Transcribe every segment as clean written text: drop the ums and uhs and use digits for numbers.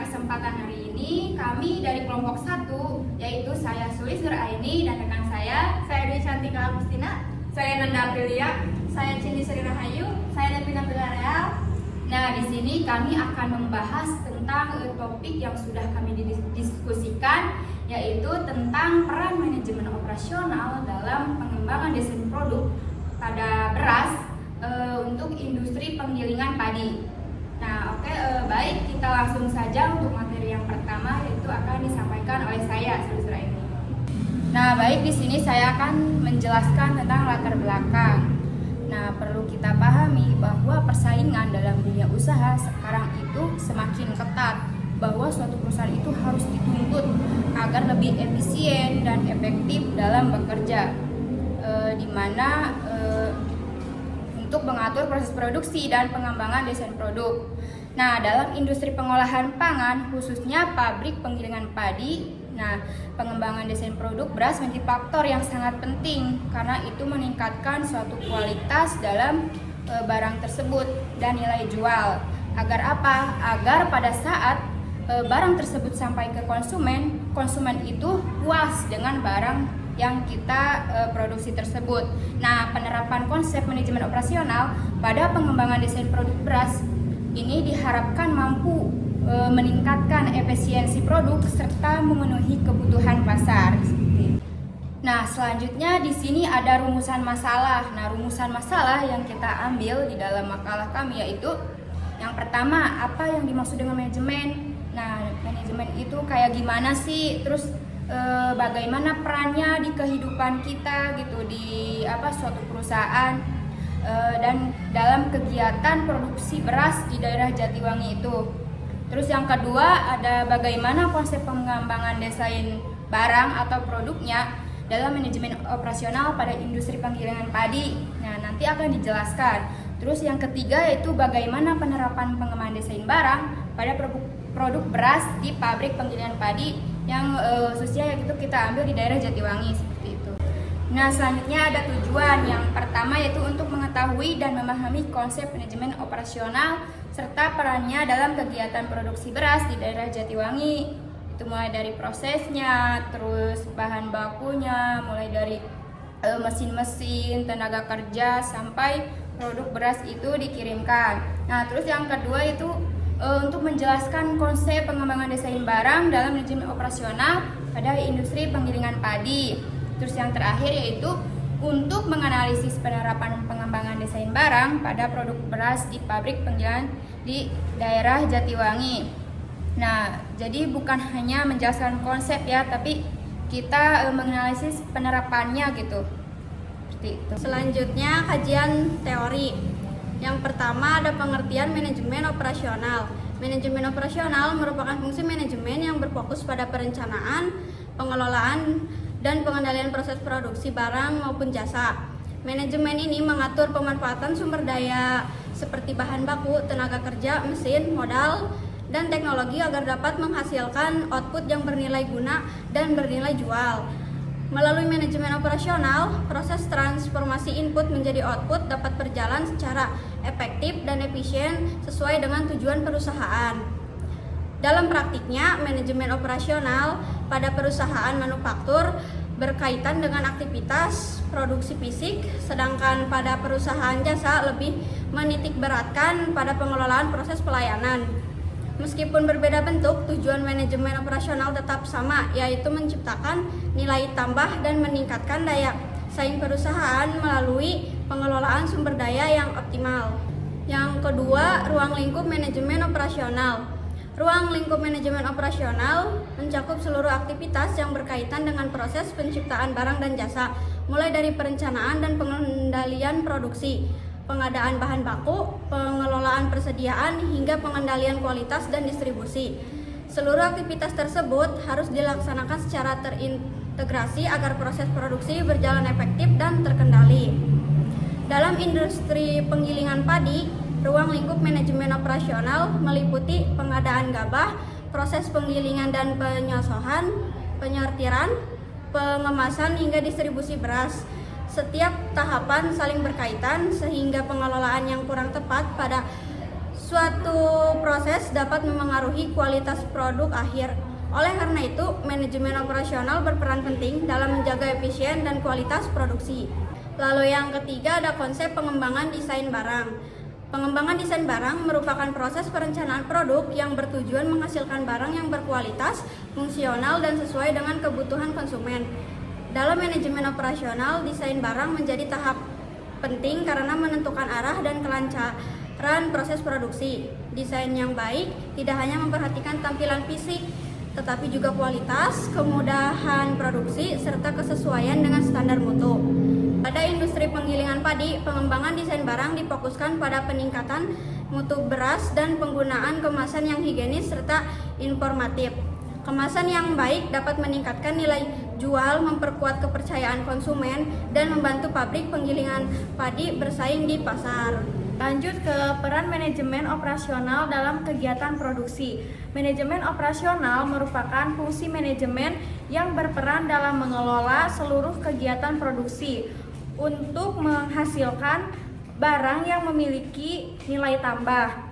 kesempatan hari ini kami dari kelompok 1, yaitu saya Sulis Nuraini dan rekan saya Dwi Cantika Agustina, saya Nanda Aprilia, saya Cindy Sri Rahayu, saya Devina Villarreal. Nah, di sini kami akan membahas tentang topik yang sudah kami diskusikan, yaitu tentang peran manajemen operasional dalam pengembangan desain produk pada beras untuk industri penggilingan padi. Nah, baik, kita langsung saja untuk materi yang pertama, yaitu akan disampaikan oleh saya, Sulis ini. Nah, baik, di sini saya akan menjelaskan tentang latar belakang. Nah, perlu kita pahami bahwa persaingan dalam dunia usaha sekarang itu semakin ketat, bahwa suatu perusahaan itu harus dituntut agar lebih efisien dan efektif dalam bekerja, di mana untuk mengatur proses produksi dan pengembangan desain produk. Nah, dalam industri pengolahan pangan, khususnya pabrik penggilingan padi, nah, pengembangan desain produk beras menjadi faktor yang sangat penting karena itu meningkatkan suatu kualitas dalam barang tersebut dan nilai jual. Agar apa? Agar pada saat barang tersebut sampai ke konsumen, konsumen itu puas dengan barang yang kita produksi tersebut. Nah, penerapan konsep manajemen operasional pada pengembangan desain produk beras ini diharapkan mampu meningkatkan efisiensi produk serta memenuhi kebutuhan pasar. Nah, selanjutnya di sini ada rumusan masalah. Nah, rumusan masalah yang kita ambil di dalam makalah kami yaitu yang pertama, apa yang dimaksud dengan manajemen? Nah, manajemen itu kayak gimana sih? Terus bagaimana perannya di kehidupan kita gitu di suatu perusahaan dan dalam kegiatan produksi beras di daerah Jatiwangi itu. Terus yang kedua ada bagaimana konsep pengembangan desain barang atau produknya dalam manajemen operasional pada industri penggilingan padi. Nah, nanti akan dijelaskan. Terus yang ketiga yaitu bagaimana penerapan pengembangan desain barang pada produk beras di pabrik penggilingan padi yang khususnya itu kita ambil di daerah Jatiwangi seperti itu. Nah, selanjutnya ada tujuan. Yang pertama yaitu untuk mengetahui dan memahami konsep manajemen operasional serta perannya dalam kegiatan produksi beras di daerah Jatiwangi. Itu mulai dari prosesnya, terus bahan bakunya, mulai dari mesin-mesin, tenaga kerja sampai produk beras itu dikirimkan. Nah, terus yang kedua itu untuk menjelaskan konsep pengembangan desain barang dalam manajemen operasional pada industri penggilingan padi. Terus yang terakhir yaitu untuk menganalisis penerapan pengembangan desain barang pada produk beras di pabrik penggilingan di daerah Jatiwangi. Nah, jadi bukan hanya menjelaskan konsep ya, tapi kita menganalisis penerapannya gitu. Seperti itu. Selanjutnya kajian teori. Yang pertama ada pengertian manajemen operasional. Manajemen operasional merupakan fungsi manajemen yang berfokus pada perencanaan, pengelolaan, dan pengendalian proses produksi barang maupun jasa. Manajemen ini mengatur pemanfaatan sumber daya seperti bahan baku, tenaga kerja, mesin, modal, dan teknologi agar dapat menghasilkan output yang bernilai guna dan bernilai jual. Melalui manajemen operasional, proses transformasi input menjadi output dapat berjalan secara efektif dan efisien sesuai dengan tujuan perusahaan. Dalam praktiknya, manajemen operasional pada perusahaan manufaktur berkaitan dengan aktivitas produksi fisik, sedangkan pada perusahaan jasa lebih menitikberatkan pada pengelolaan proses pelayanan. Meskipun berbeda bentuk, tujuan manajemen operasional tetap sama, yaitu menciptakan nilai tambah dan meningkatkan daya saing perusahaan melalui pengelolaan sumber daya yang optimal. Yang kedua, ruang lingkup manajemen operasional. Ruang lingkup manajemen operasional mencakup seluruh aktivitas yang berkaitan dengan proses penciptaan barang dan jasa, mulai dari perencanaan dan pengendalian produksi, pengadaan bahan baku, pengelolaan persediaan, hingga pengendalian kualitas dan distribusi. Seluruh aktivitas tersebut harus dilaksanakan secara terintegrasi agar proses produksi berjalan efektif dan terkendali. Dalam industri penggilingan padi, ruang lingkup manajemen operasional meliputi pengadaan gabah, proses penggilingan dan penyosohan, penyortiran, pengemasan hingga distribusi beras. Setiap tahapan saling berkaitan sehingga pengelolaan yang kurang tepat pada Suatu proses dapat memengaruhi kualitas produk akhir. Oleh karena itu, manajemen operasional berperan penting dalam menjaga efisien dan kualitas produksi. Lalu yang ketiga ada konsep pengembangan desain barang. Pengembangan desain barang merupakan proses perencanaan produk yang bertujuan menghasilkan barang yang berkualitas, fungsional, dan sesuai dengan kebutuhan konsumen. Dalam manajemen operasional, desain barang menjadi tahap penting karena menentukan arah dan kelancaran proses produksi. Desain yang baik tidak hanya memperhatikan tampilan fisik, tetapi juga kualitas, kemudahan produksi, serta kesesuaian dengan standar mutu. Pada industri penggilingan padi, pengembangan desain barang difokuskan pada peningkatan mutu beras dan penggunaan kemasan yang higienis serta informatif. Kemasan yang baik dapat meningkatkan nilai jual, memperkuat kepercayaan konsumen, dan membantu pabrik penggilingan padi bersaing di pasar. Lanjut ke peran manajemen operasional dalam kegiatan produksi. Manajemen operasional merupakan fungsi manajemen yang berperan dalam mengelola seluruh kegiatan produksi untuk menghasilkan barang yang memiliki nilai tambah.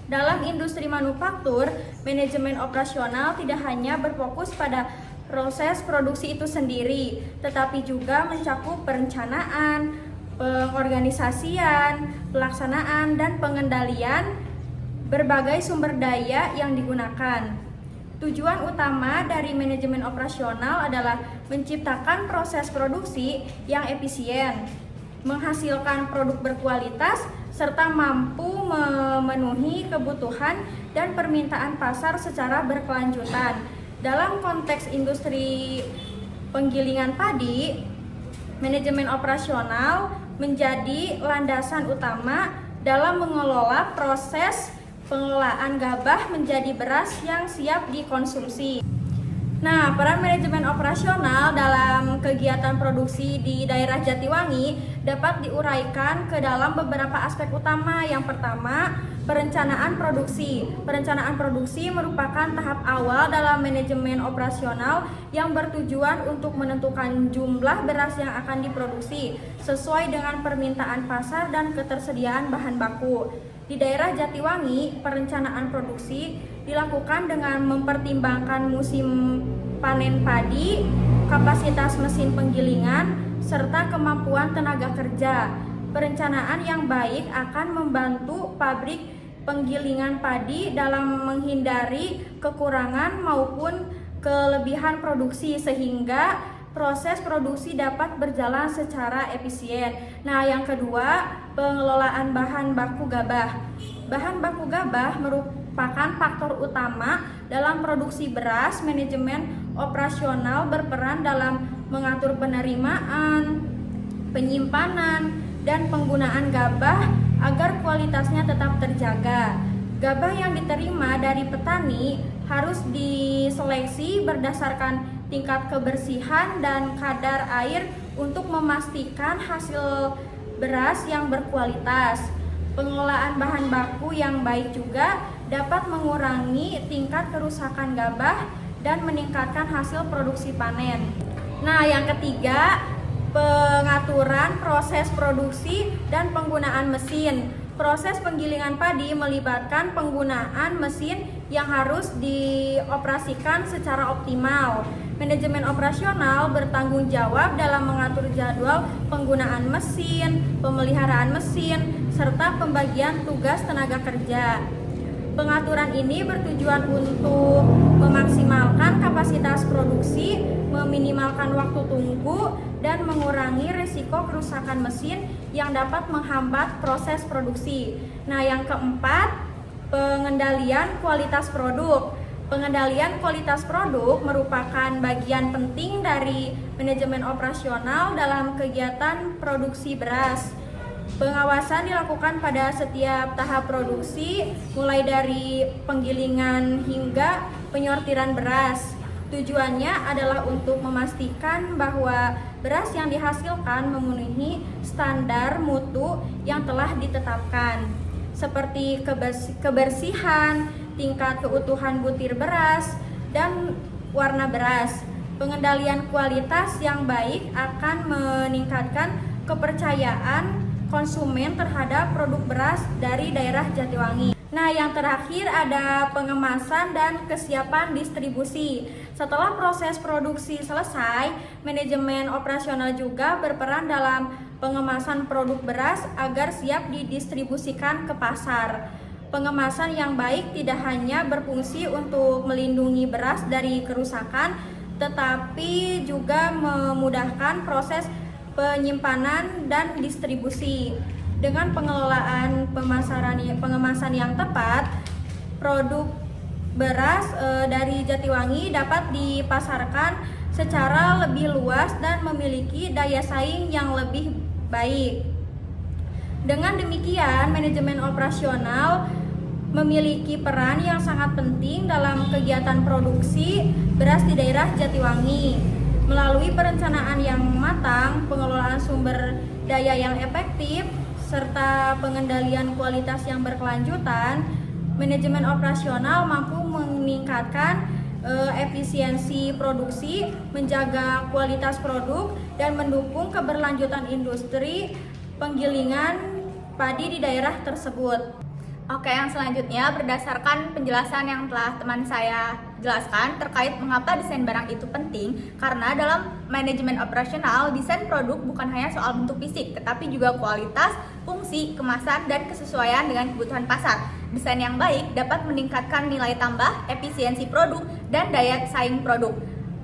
Dalam industri manufaktur, manajemen operasional tidak hanya berfokus pada proses produksi itu sendiri, tetapi juga mencakup perencanaan, pengorganisasian, pelaksanaan, dan pengendalian berbagai sumber daya yang digunakan. Tujuan utama dari manajemen operasional adalah menciptakan proses produksi yang efisien, menghasilkan produk berkualitas, serta mampu memenuhi kebutuhan dan permintaan pasar secara berkelanjutan. Dalam konteks industri penggilingan padi, manajemen operasional menjadi landasan utama dalam mengelola proses pengelolaan gabah menjadi beras yang siap dikonsumsi. Nah, peran manajemen operasional dalam kegiatan produksi di daerah Jatiwangi dapat diuraikan ke dalam beberapa aspek utama. Yang pertama, perencanaan produksi. Perencanaan produksi merupakan tahap awal dalam manajemen operasional yang bertujuan untuk menentukan jumlah beras yang akan diproduksi sesuai dengan permintaan pasar dan ketersediaan bahan baku. Di daerah Jatiwangi, perencanaan produksi dilakukan dengan mempertimbangkan musim panen padi, kapasitas mesin penggilingan, serta kemampuan tenaga kerja. Perencanaan yang baik akan membantu pabrik penggilingan padi dalam menghindari kekurangan maupun kelebihan produksi sehingga proses produksi dapat berjalan secara efisien. Nah, yang kedua, pengelolaan bahan baku gabah. Bahan baku gabah merupakan faktor utama dalam produksi beras. Manajemen operasional berperan dalam mengatur penerimaan, penyimpanan, dan penggunaan gabah agar kualitasnya tetap terjaga. Gabah yang diterima dari petani harus diseleksi berdasarkan tingkat kebersihan dan kadar air untuk memastikan hasil beras yang berkualitas. Pengelolaan bahan baku yang baik juga dapat mengurangi tingkat kerusakan gabah dan meningkatkan hasil produksi panen. Nah, yang ketiga, pengaturan proses produksi dan penggunaan mesin. Proses penggilingan padi melibatkan penggunaan mesin yang harus dioperasikan secara optimal. Manajemen operasional bertanggung jawab dalam mengatur jadwal penggunaan mesin, pemeliharaan mesin, serta pembagian tugas tenaga kerja. Pengaturan ini bertujuan untuk memaksimalkan kapasitas produksi, meminimalkan waktu tunggu, dan mengurangi risiko kerusakan mesin yang dapat menghambat proses produksi. Nah, yang keempat, pengendalian kualitas produk. Pengendalian kualitas produk merupakan bagian penting dari manajemen operasional dalam kegiatan produksi beras. Pengawasan dilakukan pada setiap tahap produksi, mulai dari penggilingan hingga penyortiran beras. Tujuannya adalah untuk memastikan bahwa beras yang dihasilkan memenuhi standar mutu yang telah ditetapkan, seperti kebersihan, tingkat keutuhan butir beras, dan warna beras. Pengendalian kualitas yang baik akan meningkatkan kepercayaan konsumen terhadap produk beras dari daerah Jatiwangi. Nah, yang terakhir ada pengemasan dan kesiapan distribusi. Setelah proses produksi selesai, manajemen operasional juga berperan dalam pengemasan produk beras agar siap didistribusikan ke pasar. Pengemasan yang baik tidak hanya berfungsi untuk melindungi beras dari kerusakan, tetapi juga memudahkan proses penyimpanan dan distribusi. Dengan pengelolaan pengemasan yang tepat, produk beras dari Jatiwangi dapat dipasarkan secara lebih luas dan memiliki daya saing yang lebih baik. Dengan demikian, manajemen operasional memiliki peran yang sangat penting dalam kegiatan produksi beras di daerah Jatiwangi. Melalui perencanaan yang matang, pengelolaan sumber daya yang efektif, serta pengendalian kualitas yang berkelanjutan, manajemen operasional mampu meningkatkan efisiensi produksi, menjaga kualitas produk, dan mendukung keberlanjutan industri penggilingan padi di daerah tersebut. Oke, yang selanjutnya berdasarkan penjelasan yang telah teman saya jelaskan terkait mengapa desain barang itu penting, karena dalam manajemen operasional, desain produk bukan hanya soal bentuk fisik, tetapi juga kualitas, fungsi, kemasan, dan kesesuaian dengan kebutuhan pasar. Desain yang baik dapat meningkatkan nilai tambah, efisiensi produk, dan daya saing produk.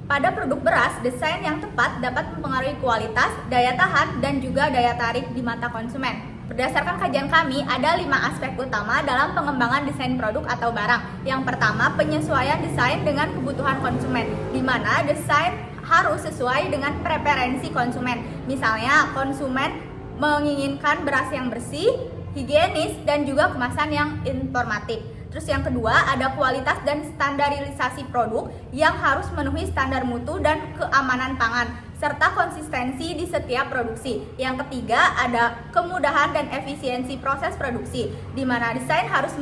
Pada produk beras, desain yang tepat dapat mempengaruhi kualitas, daya tahan, dan juga daya tarik di mata konsumen. Berdasarkan kajian kami, ada 5 aspek utama dalam pengembangan desain produk atau barang. Yang pertama, penyesuaian desain dengan kebutuhan konsumen, di mana desain harus sesuai dengan preferensi konsumen. Misalnya, konsumen menginginkan beras yang bersih, higienis, dan juga kemasan yang informatif. Terus yang kedua, ada kualitas dan standarisasi produk yang harus memenuhi standar mutu dan keamanan pangan, serta konsistensi di setiap produksi. Yang ketiga, ada kemudahan dan efisiensi proses produksi, di mana desain harus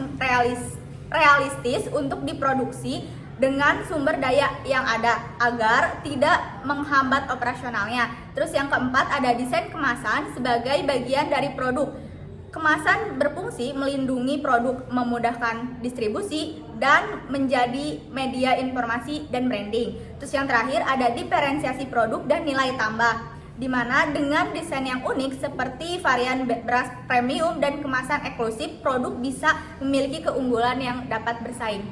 realistis untuk diproduksi dengan sumber daya yang ada agar tidak menghambat operasionalnya. Terus yang keempat, ada desain kemasan sebagai bagian dari produk. Kemasan berfungsi melindungi produk, memudahkan distribusi, dan menjadi media informasi dan branding. Terus yang terakhir ada diferensiasi produk dan nilai tambah, di mana dengan desain yang unik seperti varian beras premium dan kemasan eksklusif, produk bisa memiliki keunggulan yang dapat bersaing.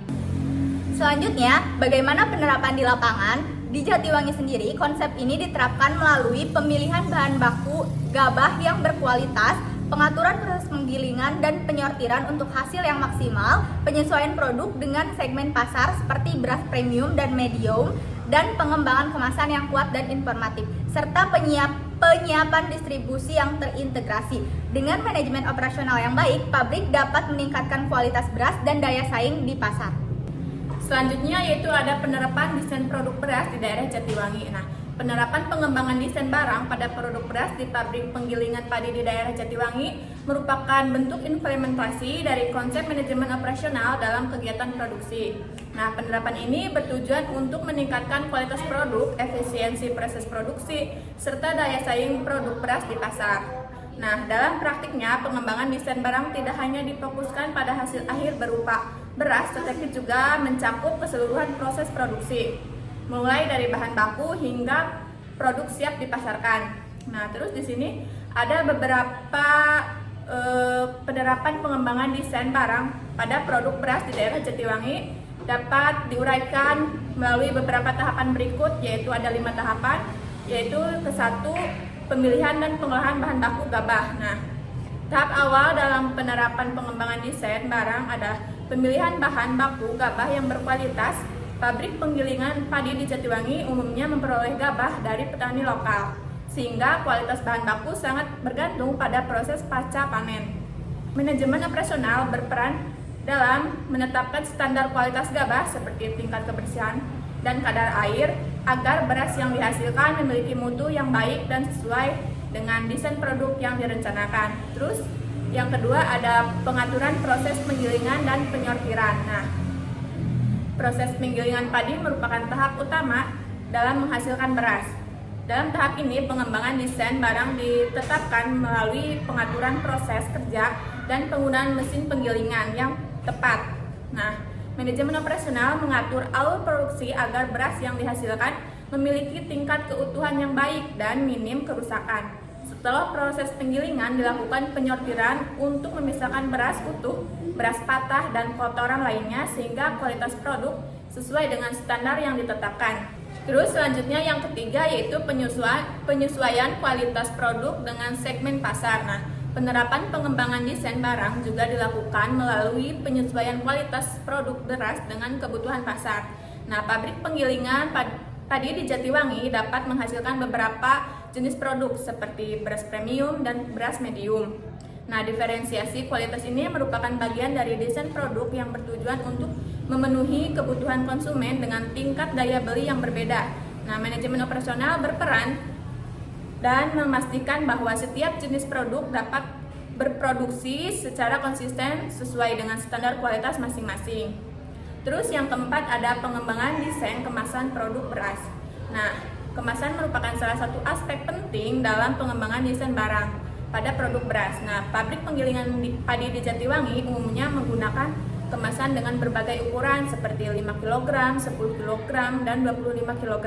Selanjutnya, bagaimana penerapan di lapangan? Di Jatiwangi sendiri, konsep ini diterapkan melalui pemilihan bahan baku gabah yang berkualitas, pengaturan proses penggilingan dan penyortiran untuk hasil yang maksimal, penyesuaian produk dengan segmen pasar seperti beras premium dan medium, dan pengembangan kemasan yang kuat dan informatif, serta penyiapan distribusi yang terintegrasi. Dengan manajemen operasional yang baik, pabrik dapat meningkatkan kualitas beras dan daya saing di pasar. Selanjutnya yaitu ada penerapan desain produk beras di daerah Jatiwangi. Nah, penerapan pengembangan desain barang pada produk beras di pabrik penggilingan padi di daerah Jatiwangi merupakan bentuk implementasi dari konsep manajemen operasional dalam kegiatan produksi. Nah, penerapan ini bertujuan untuk meningkatkan kualitas produk, efisiensi proses produksi, serta daya saing produk beras di pasar. Nah, dalam praktiknya, pengembangan desain barang tidak hanya difokuskan pada hasil akhir berupa beras, tetapi juga mencakup keseluruhan proses produksi, mulai dari bahan baku hingga produk siap dipasarkan. Nah, terus di sini ada beberapa penerapan pengembangan desain barang pada produk beras di daerah Jatiwangi dapat diuraikan melalui beberapa tahapan berikut, yaitu ada 5 tahapan, yaitu ke-1, pemilihan dan pengolahan bahan baku gabah. Nah, tahap awal dalam penerapan pengembangan desain barang ada pemilihan bahan baku gabah yang berkualitas. Pabrik penggilingan padi di Jatiwangi umumnya memperoleh gabah dari petani lokal, sehingga kualitas bahan baku sangat bergantung pada proses pasca panen. Manajemen operasional berperan dalam menetapkan standar kualitas gabah seperti tingkat kebersihan dan kadar air agar beras yang dihasilkan memiliki mutu yang baik dan sesuai dengan desain produk yang direncanakan. Terus yang kedua ada pengaturan proses penggilingan dan penyortiran. Nah, proses penggilingan padi merupakan tahap utama dalam menghasilkan beras. Dalam tahap ini, pengembangan desain barang ditetapkan melalui pengaturan proses kerja dan penggunaan mesin penggilingan yang tepat. Nah, manajemen operasional mengatur alur produksi agar beras yang dihasilkan memiliki tingkat keutuhan yang baik dan minim kerusakan. Setelah proses penggilingan dilakukan penyortiran untuk memisahkan beras utuh, beras patah, dan kotoran lainnya sehingga kualitas produk sesuai dengan standar yang ditetapkan. Terus selanjutnya yang ketiga yaitu penyesuaian kualitas produk dengan segmen pasar. Nah, penerapan pengembangan desain barang juga dilakukan melalui penyesuaian kualitas produk beras dengan kebutuhan pasar. Nah, pabrik penggilingan padi di Jatiwangi dapat menghasilkan beberapa jenis produk seperti beras premium dan beras medium. Nah, diferensiasi kualitas ini merupakan bagian dari desain produk yang bertujuan untuk memenuhi kebutuhan konsumen dengan tingkat daya beli yang berbeda. Nah, manajemen operasional berperan dan memastikan bahwa setiap jenis produk dapat berproduksi secara konsisten sesuai dengan standar kualitas masing-masing. Terus yang keempat ada pengembangan desain kemasan produk beras. Nah, kemasan merupakan salah satu aspek penting dalam pengembangan desain barang pada produk beras. Nah, pabrik penggilingan padi di Jatiwangi umumnya menggunakan kemasan dengan berbagai ukuran seperti 5 kg, 10 kg, dan 25 kg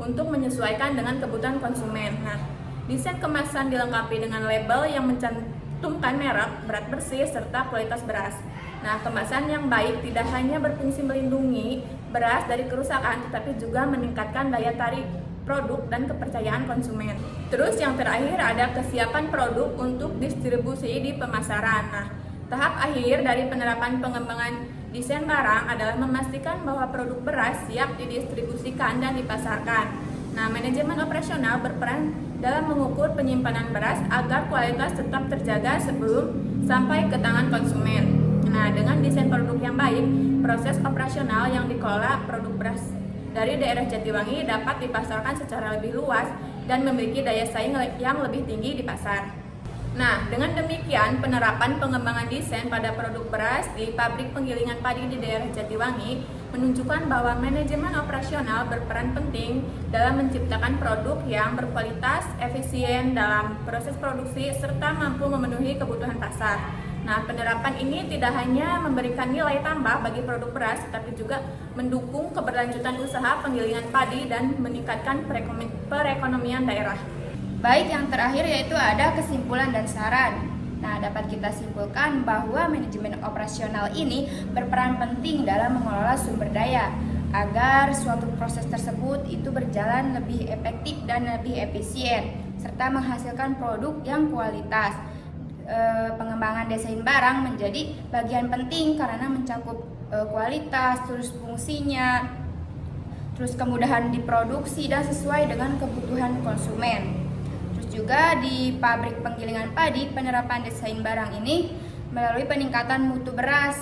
untuk menyesuaikan dengan kebutuhan konsumen. Nah, desain kemasan dilengkapi dengan label yang mencantumkan merek, berat bersih, serta kualitas beras. Nah, kemasan yang baik tidak hanya berfungsi melindungi beras dari kerusakan, tetapi juga meningkatkan daya tarik produk dan kepercayaan konsumen. Terus yang terakhir ada kesiapan produk untuk distribusi di pemasaran. Nah, tahap akhir dari penerapan pengembangan desain barang adalah memastikan bahwa produk beras siap didistribusikan dan dipasarkan. Nah, manajemen operasional berperan dalam mengukur penyimpanan beras agar kualitas tetap terjaga sebelum sampai ke tangan konsumen. Nah, dengan desain produk yang baik, proses operasional yang dikelola produk beras dari daerah Jatiwangi dapat dipasarkan secara lebih luas dan memiliki daya saing yang lebih tinggi di pasar. Nah, dengan demikian penerapan pengembangan desain pada produk beras di pabrik penggilingan padi di daerah Jatiwangi menunjukkan bahwa manajemen operasional berperan penting dalam menciptakan produk yang berkualitas, efisien dalam proses produksi, serta mampu memenuhi kebutuhan pasar. Nah, penerapan ini tidak hanya memberikan nilai tambah bagi produk beras, tapi juga mendukung keberlanjutan usaha penggilingan padi dan meningkatkan perekonomian daerah. Baik, yang terakhir yaitu ada kesimpulan dan saran. Nah, dapat kita simpulkan bahwa manajemen operasional ini berperan penting dalam mengelola sumber daya agar suatu proses tersebut itu berjalan lebih efektif dan lebih efisien serta menghasilkan produk yang kualitas. Pengembangan desain barang menjadi bagian penting karena mencakup kualitas, terus fungsinya, terus kemudahan diproduksi dan sesuai dengan kebutuhan konsumen. Terus juga di pabrik penggilingan padi, penerapan desain barang ini melalui peningkatan mutu beras.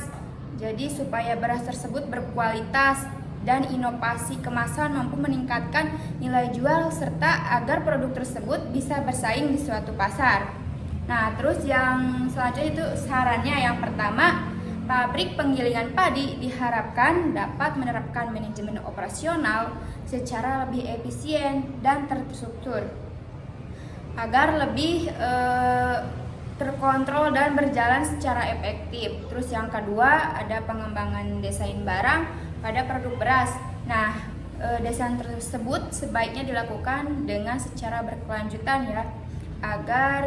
Jadi supaya beras tersebut berkualitas dan inovasi kemasan mampu meningkatkan nilai jual serta agar produk tersebut bisa bersaing di suatu pasar. Nah, terus yang selanjutnya itu sarannya yang pertama, pabrik penggilingan padi diharapkan dapat menerapkan manajemen operasional secara lebih efisien dan terstruktur agar lebih terkontrol dan berjalan secara efektif. Terus yang kedua ada pengembangan desain barang pada produk beras. Nah, desain tersebut sebaiknya dilakukan dengan secara berkelanjutan ya, agar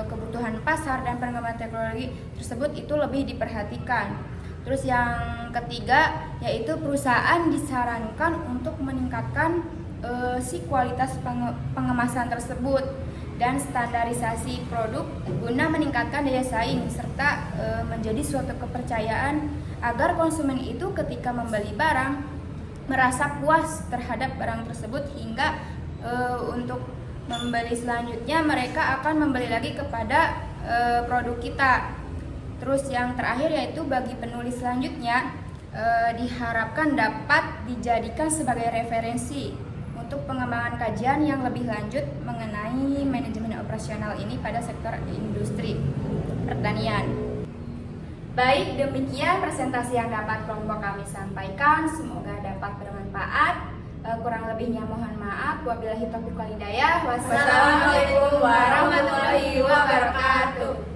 kebutuhan pasar dan pengembangan teknologi tersebut itu lebih diperhatikan. Terus yang ketiga yaitu perusahaan disarankan untuk meningkatkan kualitas pengemasan tersebut dan standarisasi produk guna meningkatkan daya saing serta menjadi suatu kepercayaan agar konsumen itu ketika membeli barang merasa puas terhadap barang tersebut hingga untuk membeli selanjutnya mereka akan membeli lagi kepada produk kita. Terus yang terakhir yaitu bagi penulis selanjutnya diharapkan dapat dijadikan sebagai referensi untuk pengembangan kajian yang lebih lanjut mengenai manajemen operasional ini pada sektor industri pertanian. Baik, demikian presentasi yang dapat kelompok kami sampaikan, semoga dapat bermanfaat. Kurang lebihnya mohon maaf. Wabillahi taufiq wal hidayah. Wassalamualaikum warahmatullahi wabarakatuh.